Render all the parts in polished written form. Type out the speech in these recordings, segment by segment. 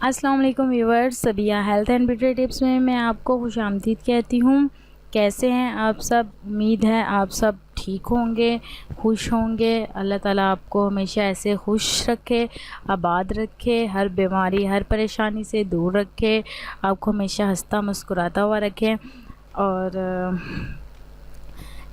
अस्सलाम वालेकुम viewers, Sabiya health and beauty tips में मैं आपको खुशामदीद कहती हूँ। कैसे हैं आप सब? उम्मीद है आप सब ठीक होंगे, खुश होंगे। अल्लाह ताला आपको हमेशा ऐसे खुश रखे, आबाद रखे, हर बीमारी हर परेशानी से दूर रखे, आपको हमेशा हंसता मुस्कुराता हुआ रखे। और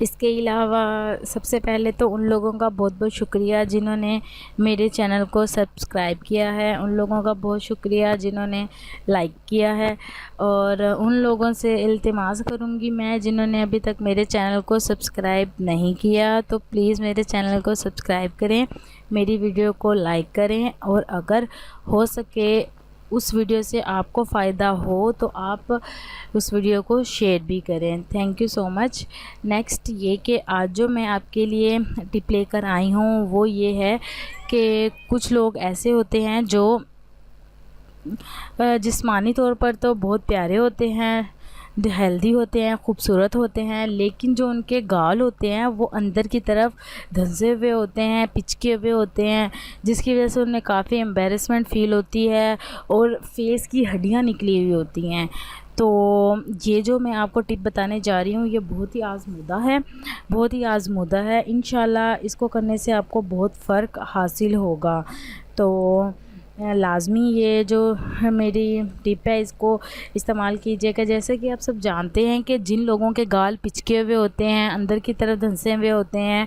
इसके अलावा सबसे पहले तो उन लोगों का बहुत बहुत शुक्रिया जिन्होंने मेरे चैनल को सब्सक्राइब किया है, उन लोगों का बहुत शुक्रिया जिन्होंने लाइक किया है। और उन लोगों से इल्तिमास करूँगी मैं जिन्होंने अभी तक मेरे चैनल को सब्सक्राइब नहीं किया, तो प्लीज़ मेरे चैनल को सब्सक्राइब करें, मेरी वीडियो को लाइक करें, और अगर हो सके उस वीडियो से आपको फ़ायदा हो तो आप उस वीडियो को शेयर भी करें। Thank you so much. Next ये कि आज जो मैं आपके लिए टिप लेकर आई हूँ वो ये है कि कुछ लोग ऐसे होते हैं जो जिस्मानी तौर पर तो बहुत प्यारे होते हैं, हेल्दी होते हैं, खूबसूरत होते हैं, लेकिन जो उनके गाल होते हैं वो अंदर की तरफ धंसे हुए होते हैं, पिचके हुए होते हैं, जिसकी वजह से उन्हें काफ़ी एम्बेरसमेंट फ़ील होती है और फेस की हड्डियां निकली हुई होती हैं। तो ये जो मैं आपको टिप बताने जा रही हूँ ये बहुत ही आज़मूदा है, बहुत ही आज़मूदा है। इंशाल्लाह इसको करने से आपको बहुत फ़र्क हासिल होगा। तो लाज़मी ये जो मेरी टिप है इसको इस्तेमाल कीजिएगा। जैसे कि आप सब जानते हैं कि जिन लोगों के गाल पिचके हुए होते हैं, अंदर की तरफ धंसे हुए होते हैं,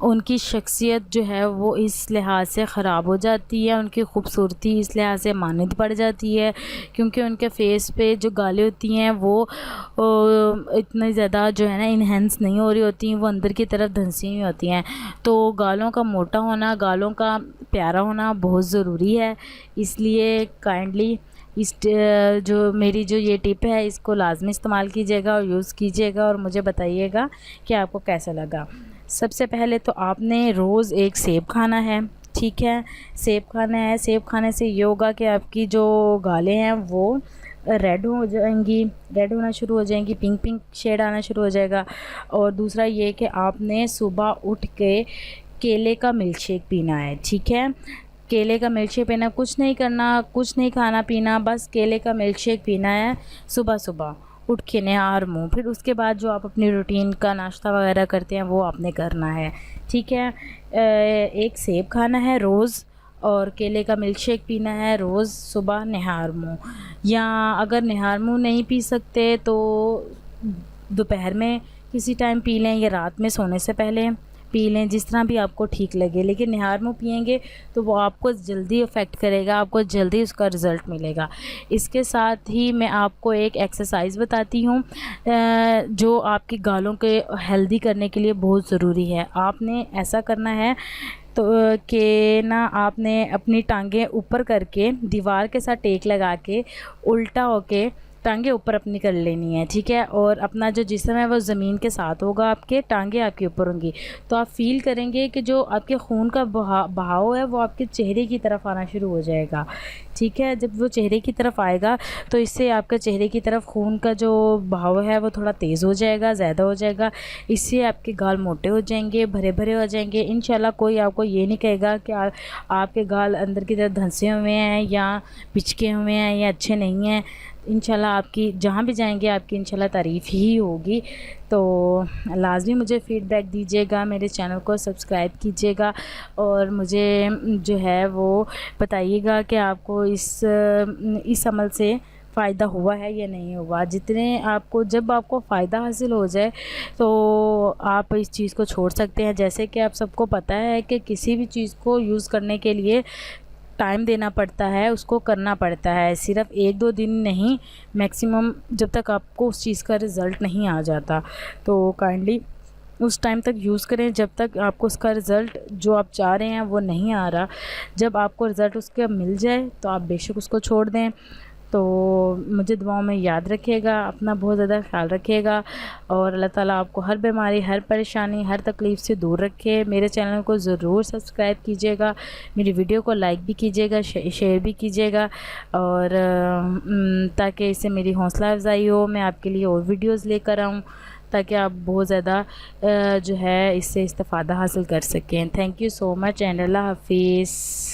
उनकी शख्सियत जो है वो इस लिहाज से ख़राब हो जाती है, उनकी खूबसूरती इस लिहाज से मानद पड़ जाती है, क्योंकि उनके फेस पे जो गालें होती हैं वो इतनी ज़्यादा जो है ना इन्हेंस नहीं हो रही होती, वो अंदर की तरफ धंसी हुई होती हैं। तो गालों का मोटा होना, गालों का प्यारा होना बहुत ज़रूरी है। इसलिए काइंडली इस जो मेरी जो ये टिप है इसको लाजमी इस्तेमाल कीजिएगा और यूज़ कीजिएगा और मुझे बताइएगा कि आपको कैसा लगा। सबसे पहले तो आपने रोज़ एक सेब खाना है, ठीक है? सेब खाना है। सेब खाने से ये होगा कि आपकी जो गालें हैं वो रेड हो जाएंगी, रेड होना शुरू हो जाएंगी, पिंक पिंक शेड आना शुरू हो जाएगा। और दूसरा ये कि आपने सुबह उठ के केले का मिल्क शेक पीना है, ठीक है? केले का मिल्क शेक पीना, कुछ नहीं करना, कुछ नहीं खाना पीना, बस केले का मिल्क शेक पीना है सुबह सुबह उठ के नहार मुँह। फिर उसके बाद जो आप अपनी रूटीन का नाश्ता वगैरह करते हैं वो आपने करना है, ठीक है? एक सेब खाना है रोज़ और केले का मिल्क शेक पीना है रोज़ सुबह नहार मुँह। या अगर नहार मुँह नहीं पी सकते तो दोपहर में किसी टाइम पी लें या रात में सोने से पहले पी लें, जिस तरह भी आपको ठीक लगे। लेकिन निहार मुँह पिएंगे तो वो आपको जल्दी अफेक्ट करेगा, आपको जल्दी उसका रिज़ल्ट मिलेगा। इसके साथ ही मैं आपको एक एक्सरसाइज बताती हूँ जो आपके गालों के हेल्दी करने के लिए बहुत ज़रूरी है। आपने ऐसा करना है तो कि ना आपने अपनी टांगें ऊपर करके दीवार के साथ टेक लगा के उल्टा होके टांगे ऊपर अपनी कर लेनी है, ठीक है? और अपना जो जिस्म है वो ज़मीन के साथ होगा, आपके टांगे आपके ऊपर होंगी। तो आप फील करेंगे कि जो आपके खून का बहाव है वो आपके चेहरे की तरफ आना शुरू हो जाएगा, ठीक है? जब वो चेहरे की तरफ आएगा तो इससे आपके चेहरे की तरफ खून का जो बहाव है वो थोड़ा तेज़ हो जाएगा, ज़्यादा हो जाएगा। इससे आपके गाल मोटे हो जाएंगे, भरे भरे हो जाएंगे। इंशाल्लाह कोई आपको ये नहीं कहेगा कि आपके गाल अंदर की तरफ धंसे हुए हैं या पिचके हुए हैं या अच्छे नहीं हैं। इंशाल्लाह आपकी जहाँ भी जाएंगे आपकी इंशाल्लाह तारीफ़ ही होगी। तो लाज़मी मुझे फ़ीडबैक दीजिएगा, मेरे चैनल को सब्सक्राइब कीजिएगा और मुझे जो है वो बताइएगा कि आपको इस अमल से फ़ायदा हुआ है या नहीं हुआ। जब आपको फ़ायदा हासिल हो जाए तो आप इस चीज़ को छोड़ सकते हैं। जैसे कि आप सबको पता है कि किसी भी चीज़ को यूज़ करने के लिए टाइम देना पड़ता है, उसको करना पड़ता है, सिर्फ़ 1-2 दिन नहीं, मैक्सिमम जब तक आपको उस चीज़ का रिज़ल्ट नहीं आ जाता। तो काइंडली उस टाइम तक यूज़ करें जब तक आपको उसका रिज़ल्ट जो आप चाह रहे हैं वो नहीं आ रहा। जब आपको रिज़ल्ट उसका मिल जाए तो आप बेशक उसको छोड़ दें। तो मुझे दुआओं में याद रखिएगा, अपना बहुत ज़्यादा ख्याल रखिएगा और अल्लाह ताला आपको हर बीमारी, हर परेशानी, हर तकलीफ़ से दूर रखे। मेरे चैनल को ज़रूर सब्सक्राइब कीजिएगा, मेरी वीडियो को लाइक भी कीजिएगा, शेयर भी कीजिएगा और ताकि इससे मेरी हौसला अफ़ज़ाई हो, मैं आपके लिए और वीडियोज़ लेकर आऊँ ताकि आप बहुत ज़्यादा जो है इससे इस्तिफ़ादा हासिल कर सकें। Thank you so much and अल्लाह हाफ़िज़।